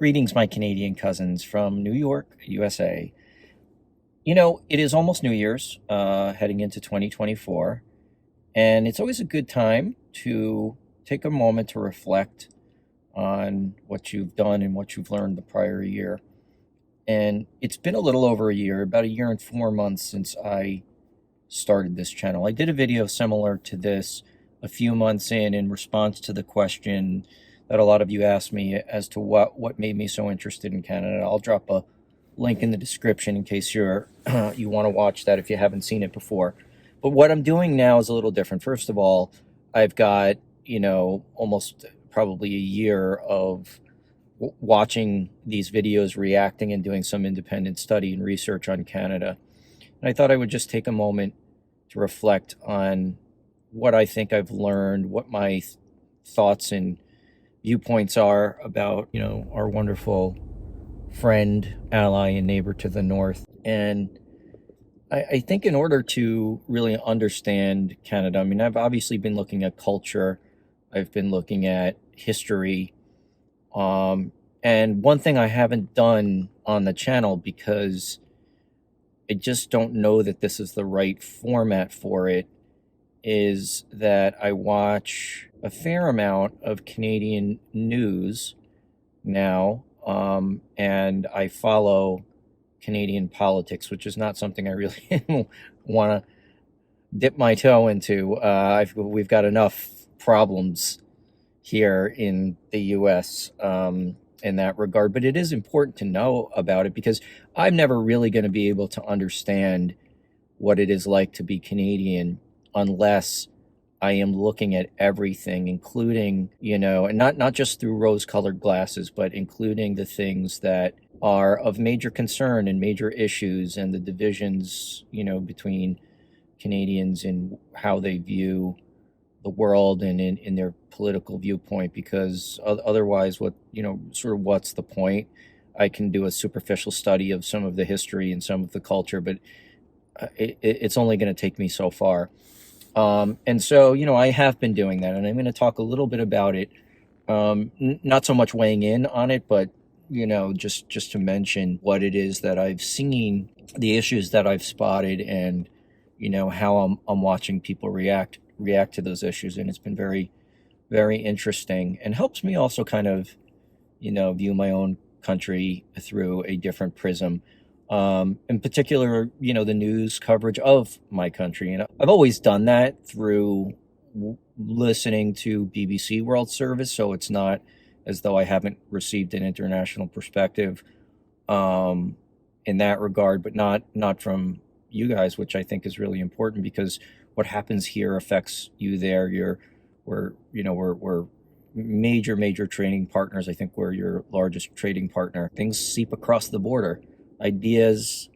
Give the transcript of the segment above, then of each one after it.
Greetings, my Canadian cousins from New York, USA. It is almost New Year's, heading into 2024, and it's always a good time to take a moment to reflect on what you've done and what you've learned the prior year. And it's been a little over a year, about a year and 4 months since I started this channel. I did a video similar to this a few months in response to the question that a lot of you asked me as to what made me so interested in Canada. I'll drop a link in the description in case you want to watch that if you haven't seen it before. But what I'm doing now is a little different. First of all, I've got, almost probably a year of watching these videos, reacting, and doing some independent study and research on Canada. And I thought I would just take a moment to reflect on what I think I've learned, what my thoughts and viewpoints are about, our wonderful friend, ally, and neighbor to the north. And I think in order to really understand Canada, I've obviously been looking at culture, I've been looking at history, and one thing I haven't done on the channel because I just don't know that this is the right format for it is that I watch a fair amount of Canadian news now, and I follow Canadian politics, which is not something I really want to dip my toe into. We've got enough problems here in the U.S. In that regard, but it is important to know about it because I'm never really going to be able to understand what it is like to be Canadian unless I am looking at everything, including, and not just through rose-colored glasses, but including the things that are of major concern and major issues and the divisions, between Canadians and how they view the world and in their political viewpoint, because otherwise what's the point? I can do a superficial study of some of the history and some of the culture, but it's only going to take me so far. And so, I have been doing that, and I'm going to talk a little bit about it. Not so much weighing in on it, but, just to mention what it is that I've seen, the issues that I've spotted, and, how I'm watching people react to those issues. And it's been very, very interesting and helps me also kind of, view my own country through a different prism. In particular, the news coverage of my country. And I've always done that through listening to BBC World Service, so it's not as though I haven't received an international perspective in that regard, but not from you guys, which I think is really important because what happens here affects you there. We're major trading partners. I think we're your largest trading partner. Things seep across the border. Ideas,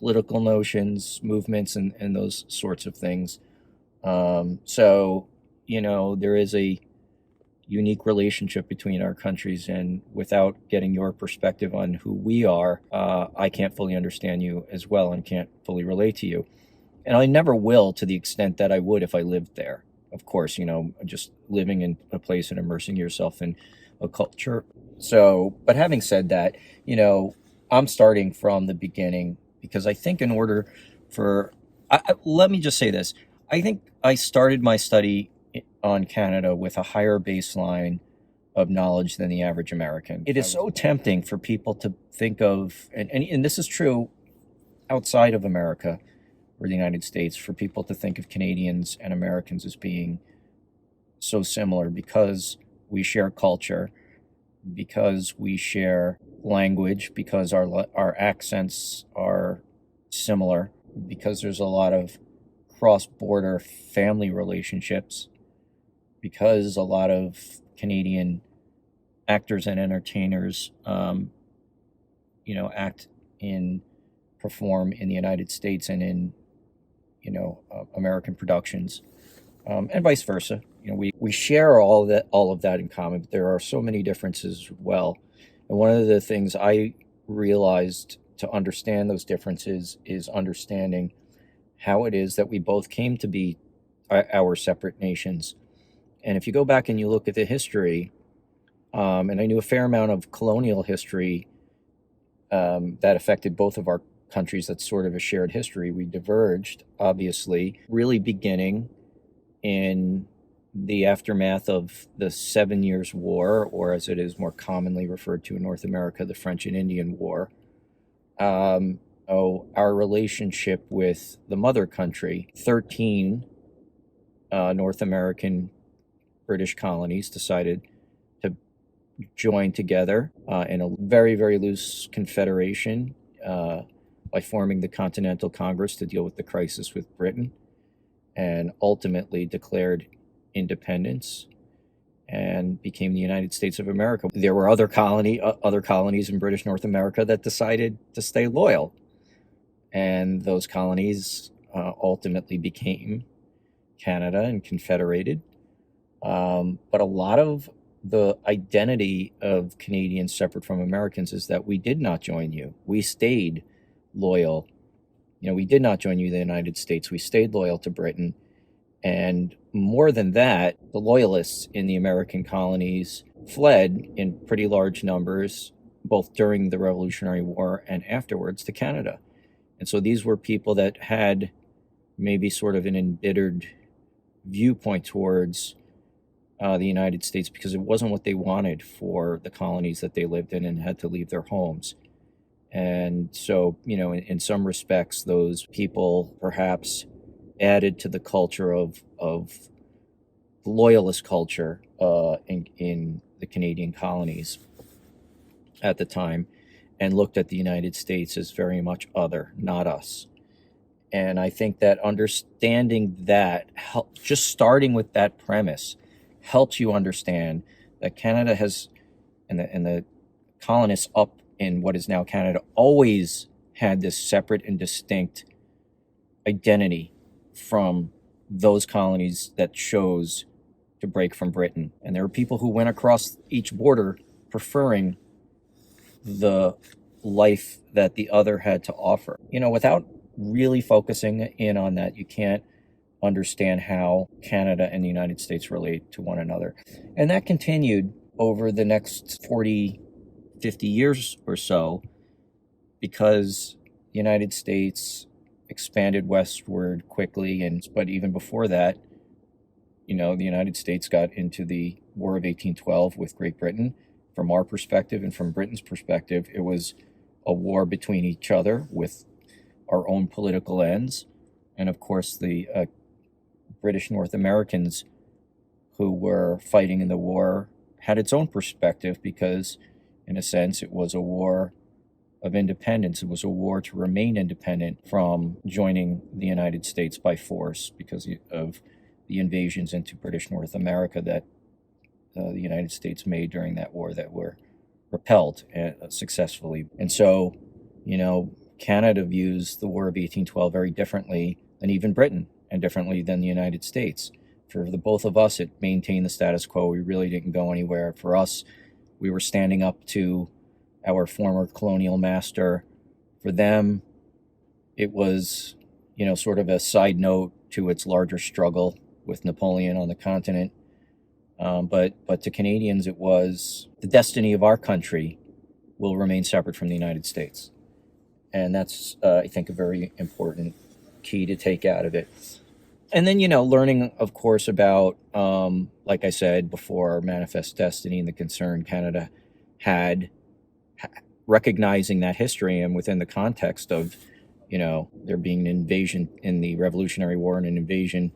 political notions, movements, and those sorts of things. So, there is a unique relationship between our countries, and without getting your perspective on who we are, I can't fully understand you as well and can't fully relate to you. And I never will to the extent that I would if I lived there. Of course, just living in a place and immersing yourself in a culture. So, but having said that, I'm starting from the beginning because I think in order for, let me just say this. I think I started my study on Canada with a higher baseline of knowledge than the average American. It is so tempting for people to think of, and this is true outside of America or the United States, for people to think of Canadians and Americans as being so similar because we share culture, because we share language, because our accents are similar, because there's a lot of cross-border family relationships, because a lot of Canadian actors and entertainers, perform in the United States and in, American productions, and vice versa. We share all of that in common, but there are so many differences as well. And one of the things I realized to understand those differences is understanding how it is that we both came to be our separate nations. And if you go back and you look at the history, And I knew a fair amount of colonial history that affected both of our countries. That's sort of a shared history. We diverged, obviously, really beginning in the aftermath of the 7 Years' War, or as it is more commonly referred to in North America, the French and Indian War. Our relationship with the mother country, 13 North American British colonies decided to join together in a very, very loose confederation by forming the Continental Congress to deal with the crisis with Britain, and ultimately declared independence and became the United States of America. There were other colonies in British North America that decided to stay loyal, and those colonies ultimately became Canada and confederated. But a lot of the identity of Canadians separate from Americans is that we did not join you. We stayed loyal. We did not join you, the United States. We stayed loyal to Britain. And more than that, the Loyalists in the American colonies fled in pretty large numbers, both during the Revolutionary War and afterwards, to Canada. And so these were people that had maybe sort of an embittered viewpoint towards the United States, because it wasn't what they wanted for the colonies that they lived in and had to leave their homes. And so, in some respects, those people perhaps added to the culture of the loyalist culture in the Canadian colonies at the time, and looked at the United States as very much other, not us. And I think that understanding that, just starting with that premise, helps you understand that Canada has, and the colonists up in what is now Canada, always had this separate and distinct identity from those colonies that chose to break from Britain. And there were people who went across each border preferring the life that the other had to offer. Without really focusing in on that, you can't understand how Canada and the United States relate to one another. And that continued over the next 40, 50 years or so, because the United States expanded westward quickly, but even before that, the United States got into the War of 1812 with Great Britain. From our perspective and from Britain's perspective, it was a war between each other with our own political ends. And of course, the British North Americans who were fighting in the war had its own perspective, because in a sense it was a war of independence. It was a war to remain independent from joining the United States by force because of the invasions into British North America that the United States made during that war, that were repelled successfully. And so, Canada views the War of 1812 very differently than even Britain, and differently than the United States. For the both of us, it maintained the status quo. We really didn't go anywhere. For us, we were standing up to our former colonial master. For them, it was, sort of a side note to its larger struggle with Napoleon on the continent. But to Canadians, it was the destiny of our country will remain separate from the United States. And that's, I think, a very important key to take out of it. And then, learning, of course, about, like I said before, Manifest Destiny and the concern Canada had, recognizing that history, and within the context of, there being an invasion in the Revolutionary War and an invasion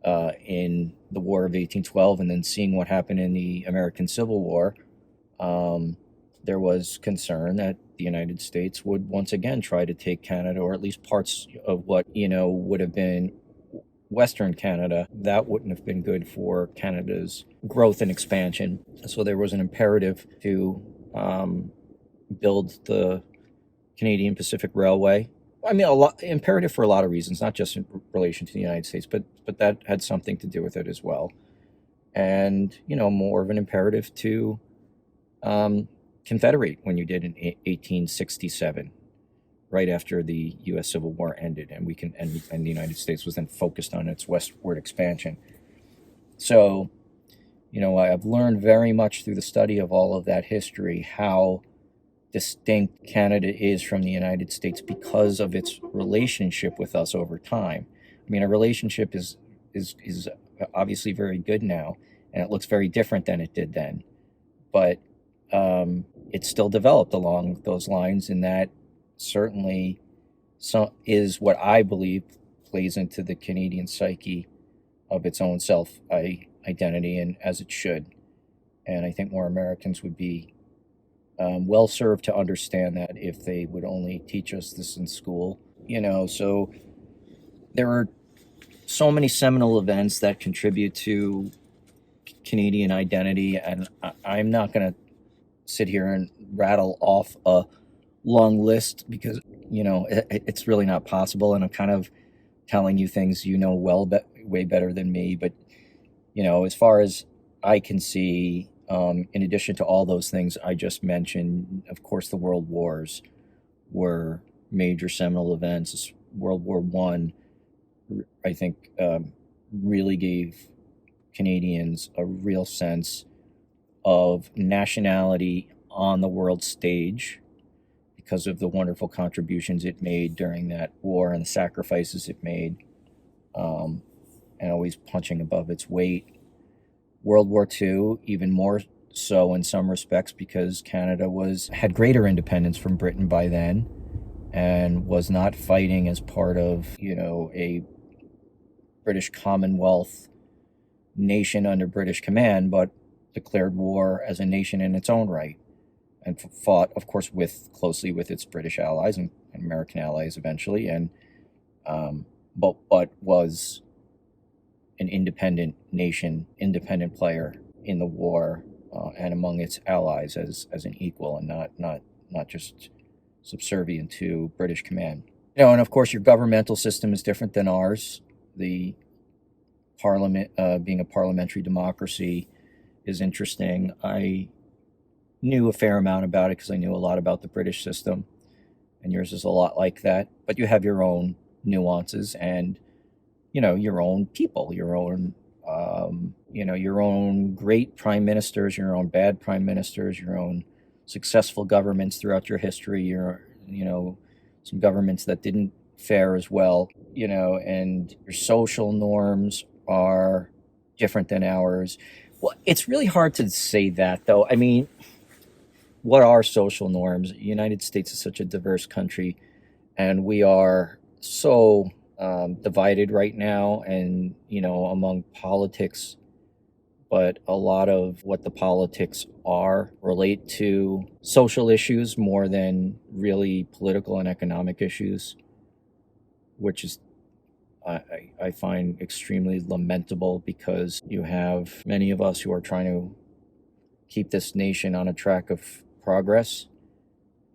in the War of 1812, and then seeing what happened in the American Civil War, there was concern that the United States would once again try to take Canada, or at least parts of what, would have been Western Canada. That wouldn't have been good for Canada's growth and expansion. So there was an imperative to build the Canadian Pacific Railway. I mean, imperative for a lot of reasons, not just in relation to the United States, but that had something to do with it as well. And, more of an imperative to confederate when you did in 1867, right after the U.S. Civil War ended, and and the United States was then focused on its westward expansion. So, I've learned very much through the study of all of that history how distinct Canada is from the United States because of its relationship with us over time. I mean, our relationship is obviously very good now, and it looks very different than it did then. But it's still developed along those lines, and that certainly is what I believe plays into the Canadian psyche of its own self identity, and as it should. And I think more Americans would be well served to understand that if they would only teach us this in school. So there are so many seminal events that contribute to Canadian identity, and I'm not going to sit here and rattle off a long list because it's really not possible, and I'm kind of telling you things way better than me. But as far as I can see, in addition to all those things I just mentioned, of course, the World Wars were major seminal events. World War One, I think, really gave Canadians a real sense of nationality on the world stage because of the wonderful contributions it made during that war and the sacrifices it made, and always punching above its weight. World War II, even more so in some respects, because Canada had greater independence from Britain by then and was not fighting as part of, a British Commonwealth nation under British command, but declared war as a nation in its own right, and fought, of course, closely with its British allies and American allies eventually, and but was an independent nation, independent player in the war, and among its allies as an equal, and not just subservient to British command. And of course, your governmental system is different than ours. The parliament, being a parliamentary democracy, is interesting. I knew a fair amount about it because I knew a lot about the British system, and yours is a lot like that. But you have your own nuances and your own people, your own your own great prime ministers, your own bad prime ministers, your own successful governments throughout your history, some governments that didn't fare as well, and your social norms are different than ours. Well, it's really hard to say that, though. I mean, what are social norms? The United States is such a diverse country, and we are so divided right now, and among politics. But a lot of what the politics relate to social issues more than really political and economic issues, which is I find extremely lamentable, because you have many of us who are trying to keep this nation on a track of progress,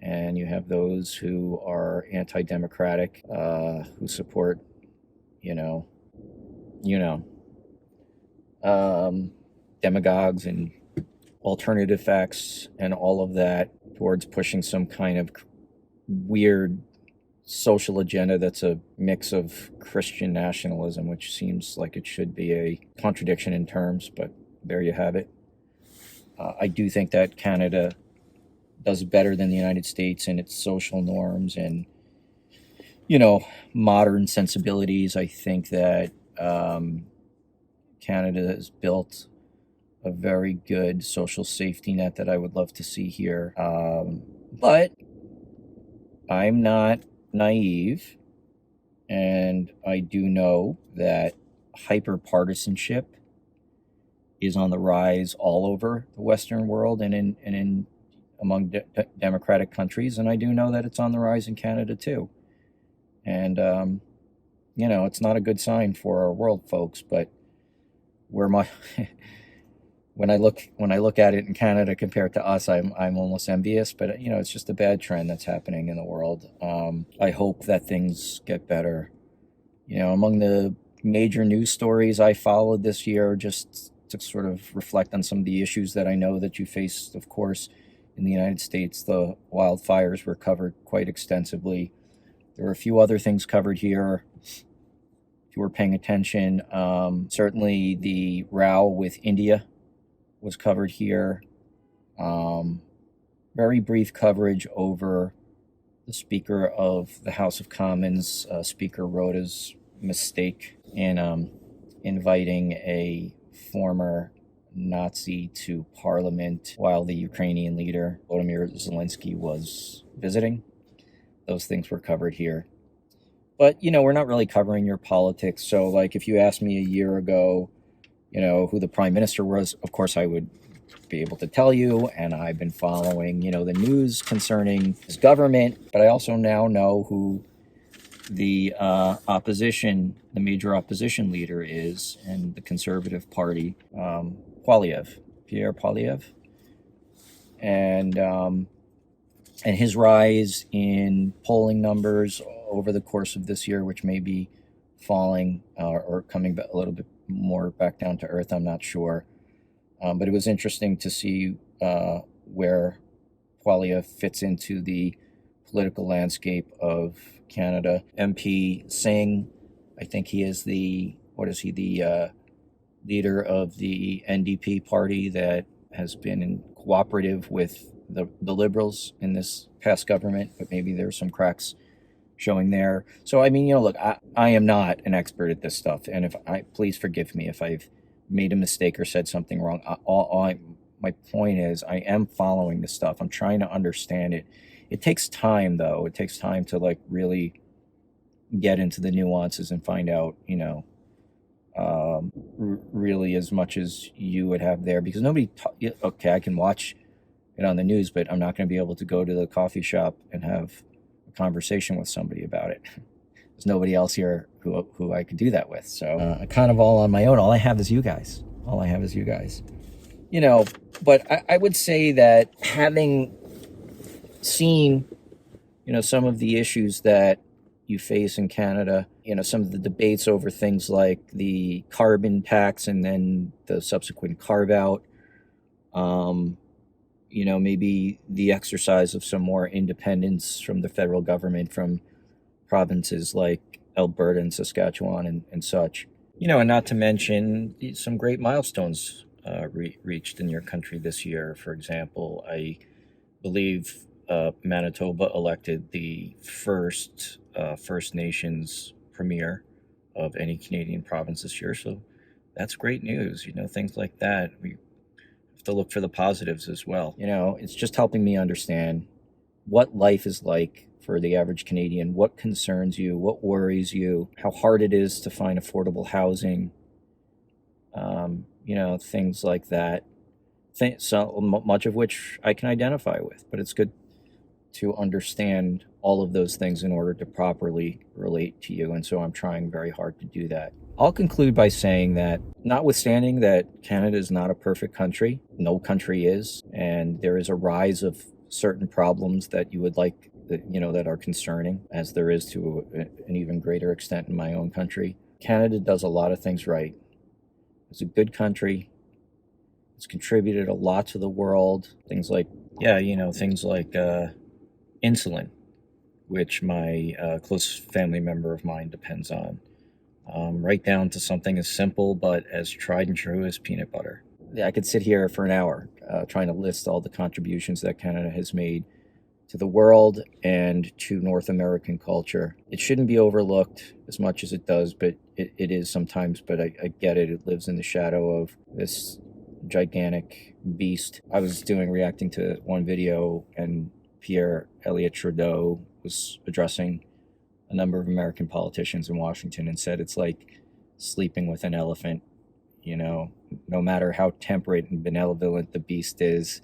and you have those who are anti-democratic, who support, you know, demagogues and alternative facts and all of that towards pushing some kind of weird social agenda that's a mix of Christian nationalism, which seems like it should be a contradiction in terms, but there you have it. I do think that Canada does better than the United States in its social norms and, modern sensibilities. I think that Canada has built a very good social safety net that I would love to see here. But I'm not naive, and I do know that hyper-partisanship is on the rise all over the Western world and in among democratic countries, and I do know that it's on the rise in Canada too. And it's not a good sign for our world, folks. But where my when I look at it in Canada compared to us, I'm almost envious. But it's just a bad trend that's happening in the world. I hope that things get better. Among the major news stories I followed this year, just to sort of reflect on some of the issues that I know that you faced, of course, in the United States, the wildfires were covered quite extensively. There were a few other things covered here, if you were paying attention. Certainly the row with India was covered here. Very brief coverage over the Speaker of the House of Commons, Speaker Rhoda's mistake in inviting a former Nazi to Parliament while the Ukrainian leader Volodymyr Zelensky was visiting. Those things were covered here. But, we're not really covering your politics. So, like, if you asked me a year ago, who the prime minister was, of course I would be able to tell you. And I've been following, the news concerning his government. But I also now know who the major opposition leader is in the Conservative Party, Pierre Poilievre. And his rise in polling numbers over the course of this year, which may be falling or coming a little bit more back down to earth, I'm not sure. But it was interesting to see where Poilievre fits into the political landscape of Canada. MP Singh, I think he is the leader of the NDP party that has been cooperative with the Liberals in this past government, but maybe there's some cracks showing there. So, I mean, look, I am not an expert at this stuff. And please forgive me if I've made a mistake or said something wrong. My point is I am following this stuff. I'm trying to understand it. It takes time, though. It takes time to, like, really get into the nuances and find out, really as much as you would have there. Because okay, I can watch it on the news, but I'm not going to be able to go to the coffee shop and have a conversation with somebody about it. There's nobody else here who I could do that with. So I'm kind of all on my own. All I have is you guys. But I would say that having seen, some of the issues that you face in Canada, some of the debates over things like the carbon tax and then the subsequent carve out, maybe the exercise of some more independence from the federal government, from provinces like Alberta and Saskatchewan and such. And not to mention some great milestones reached in your country this year. For example, I believe Manitoba elected the first First Nations premier of any Canadian province this year. So that's great news. Things like that. We to look for the positives as well. It's just helping me understand what life is like for the average Canadian, what concerns you, what worries you, how hard it is to find affordable housing, things like that. So much of which I can identify with, but it's good to understand all of those things in order to properly relate to you. And so I'm trying very hard to do that. I'll conclude by saying that notwithstanding that Canada is not a perfect country, no country is, and there is a rise of certain problems that you would like, that are concerning, as there is to an even greater extent in my own country. Canada does a lot of things right. It's a good country. It's contributed a lot to the world. Things like insulin, which my close family member of mine depends on. Right down to something as simple but as tried and true as peanut butter. I could sit here for an hour trying to list all the contributions that Canada has made to the world and to North American culture. It shouldn't be overlooked as much as it does, but it is sometimes. But I get it. It lives in the shadow of this gigantic beast. I was reacting to one video, and Pierre Elliott Trudeau was addressing a number of American politicians in Washington and said it's like sleeping with an elephant. No matter how temperate and benevolent the beast is,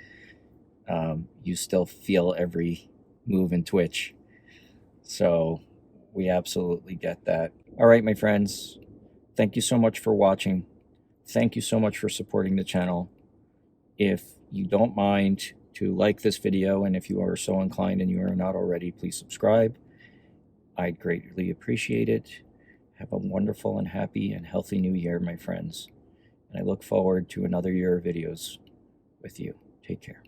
you still feel every move and twitch. So we absolutely get that. All right, my friends, thank you so much for watching. Thank you so much for supporting the channel. If you don't mind to like this video, and if you are so inclined and you are not already, please subscribe. I'd greatly appreciate it. Have a wonderful and happy and healthy new year, my friends. And I look forward to another year of videos with you. Take care.